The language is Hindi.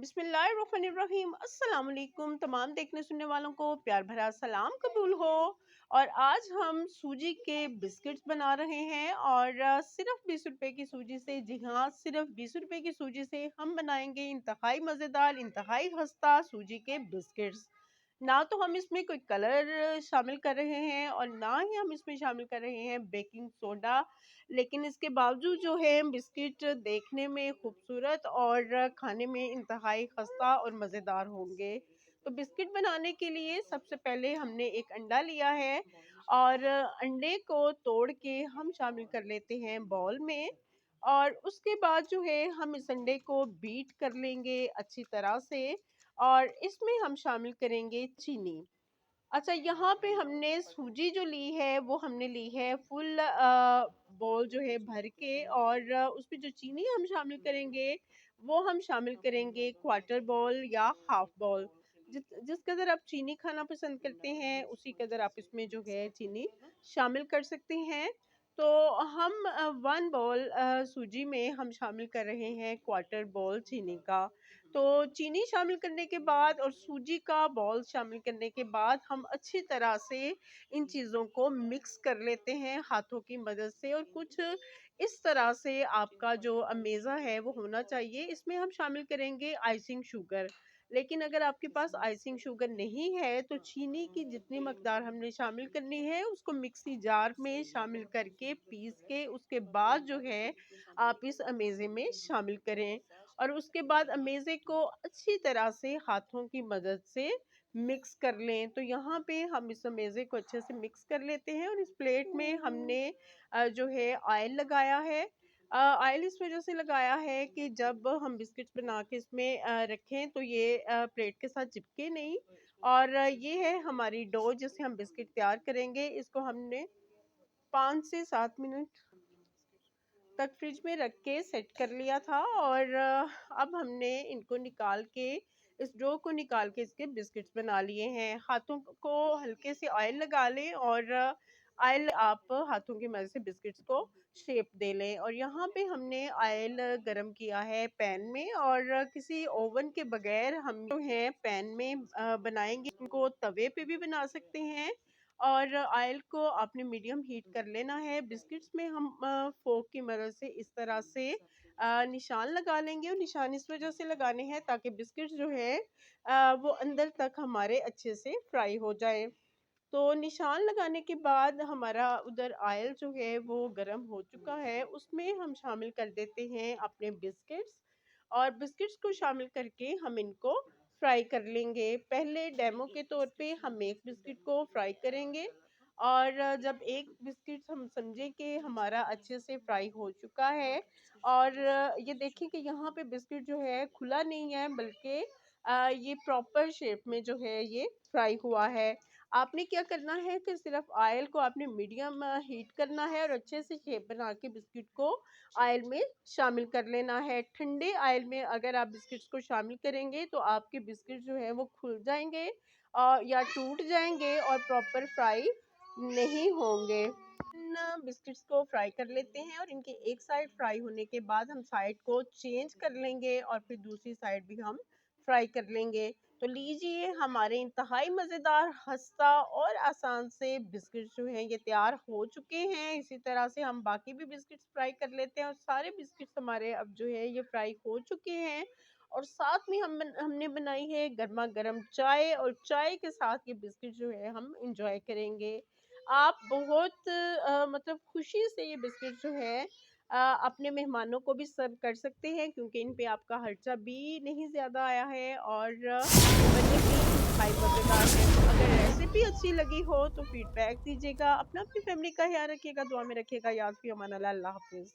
बिस्मिल्लाहिर्रहमानिर्रहीम। अस्सलाम वालेकुम। तमाम देखने सुनने वालों को प्यार भरा सलाम कबूल हो। और आज हम सूजी के बिस्किट्स बना रहे हैं और सिर्फ 20 रुपए की सूजी से, जी हाँ, सिर्फ 20 रुपए की सूजी से हम बनाएंगे इंतहाई मज़ेदार, इंतहाई खस्ता सूजी के बिस्किट्स। ना तो हम इसमें कोई कलर शामिल कर रहे हैं और ना ही हम इसमें शामिल कर रहे हैं बेकिंग सोडा, लेकिन इसके बावजूद जो है बिस्किट देखने में खूबसूरत और खाने में इंतहाई खस्ता और मज़ेदार होंगे। तो बिस्किट बनाने के लिए सबसे पहले हमने एक अंडा लिया है और अंडे को तोड़ के हम शामिल कर लेते हैं बाउल में। और उसके बाद जो है हम इस अंडे को बीट कर लेंगे अच्छी तरह से और इसमें हम शामिल करेंगे चीनी। अच्छा, यहाँ पे हमने सूजी जो ली है वो हमने ली है फुल बाउल जो है भर के, और उसमें जो चीनी हम शामिल करेंगे वो हम शामिल करेंगे क्वार्टर बाउल या हाफ बाउल। जिस कदर आप चीनी खाना पसंद करते हैं उसी कदर आप इसमें जो है चीनी शामिल कर सकते हैं। तो हम 1 बाउल सूजी में हम शामिल कर रहे हैं क्वार्टर बाउल चीनी का। तो चीनी शामिल करने के बाद और सूजी का बॉल शामिल करने के बाद हम अच्छी तरह से इन चीज़ों को मिक्स कर लेते हैं हाथों की मदद से, और कुछ इस तरह से आपका जो अमेज़ा है वो होना चाहिए। इसमें हम शामिल करेंगे आइसिंग शुगर, लेकिन अगर आपके पास आइसिंग शुगर नहीं है तो चीनी की जितनी मकदार हमने शामिल करनी है उसको मिक्सी जार में शामिल करके पीस के उसके बाद जो है आप इस अमेज़े में शामिल करें। और उसके बाद अमेज़े को अच्छी तरह से हाथों की मदद से मिक्स कर लें। तो यहाँ पे हम इस अमेज़े को अच्छे से मिक्स कर लेते हैं और इस प्लेट में हमने जो है ऑयल लगाया है। ऑयल इस वज़ह से लगाया है कि जब हम बिस्किट्स बना के इसमें रखें तो ये प्लेट के साथ चिपके नहीं। और ये है हमारी डो जिससे हम बिस्किट तैयार करेंगे। इसको हमने 5 से 7 मिनट तक फ्रिज में रख के सेट कर लिया था, और अब हमने इनको निकाल के, इस डो को निकाल के इसके बिस्किट्स बना लिए हैं। हाथों को हल्के से ऑयल लगा लें और ऑयल आप हाथों की मदद से बिस्किट्स को शेप दे लें। और यहाँ पे हमने ऑयल गरम किया है पैन में, और किसी ओवन के बगैर हम जो है पैन में बनाएंगे। इनको तवे पे भी बना सकते हैं और ऑयल को आपने मीडियम हीट कर लेना है। बिस्किट्स में हम फोक की मदद से इस तरह से निशान लगा लेंगे, और निशान इस वजह से लगाने हैं ताकि बिस्किट्स जो है वो अंदर तक हमारे अच्छे से फ्राई हो जाए। तो निशान लगाने के बाद हमारा उधर ऑयल जो है वो गरम हो चुका है, उसमें हम शामिल कर देते हैं अपने बिस्किट्स। और बिस्किट्स को शामिल करके हम इनको फ्राई कर लेंगे। पहले डेमो के तौर पे हम एक बिस्किट को फ्राई करेंगे, और जब एक बिस्किट हम समझे कि हमारा अच्छे से फ्राई हो चुका है, और ये देखें कि यहाँ पे बिस्किट जो है खुला नहीं है, बल्कि ये प्रॉपर शेप में जो है ये फ्राई हुआ है। आपने क्या करना है कि सिर्फ ऑयल को आपने मीडियम हीट करना है और अच्छे से शेप बना के बिस्किट को ऑयल में शामिल कर लेना है। ठंडे ऑयल में अगर आप बिस्किट्स को शामिल करेंगे तो आपके बिस्किट जो है वो खुल जाएंगे या टूट जाएंगे और प्रॉपर फ्राई नहीं होंगे। इन बिस्किट्स को फ्राई कर लेते हैं, और इनके एक साइड फ्राई होने के बाद हम साइड को चेंज कर लेंगे और फिर दूसरी साइड भी हम फ्राई कर लेंगे। तो लीजिए, हमारे इंतहाई मज़ेदार, खस्ता और आसान से बिस्किट्स जो हैं ये तैयार हो चुके हैं। इसी तरह से हम बाकी भी बिस्किट्स फ्राई कर लेते हैं, और सारे बिस्किट्स हमारे अब जो है ये फ्राई हो चुके हैं। और साथ में हमने बनाई है गर्मा गर्म चाय, और चाय के साथ ये बिस्किट जो है हम इंजॉय करेंगे। आप बहुत मतलब खुशी से ये बिस्किट जो है अपने मेहमानों को भी सर्व कर सकते हैं, क्योंकि इन पे आपका खर्चा भी नहीं ज़्यादा आया है और बने भी इंतहाई मज़ेदार है। तो अगर रेसिपी अच्छी लगी हो तो फीडबैक दीजिएगा। अपना अपनी फैमिली का ख्याल रखिएगा, दुआ में रखिएगा। याद भी अमान अल्लाह। अल्लाह हाफिज़।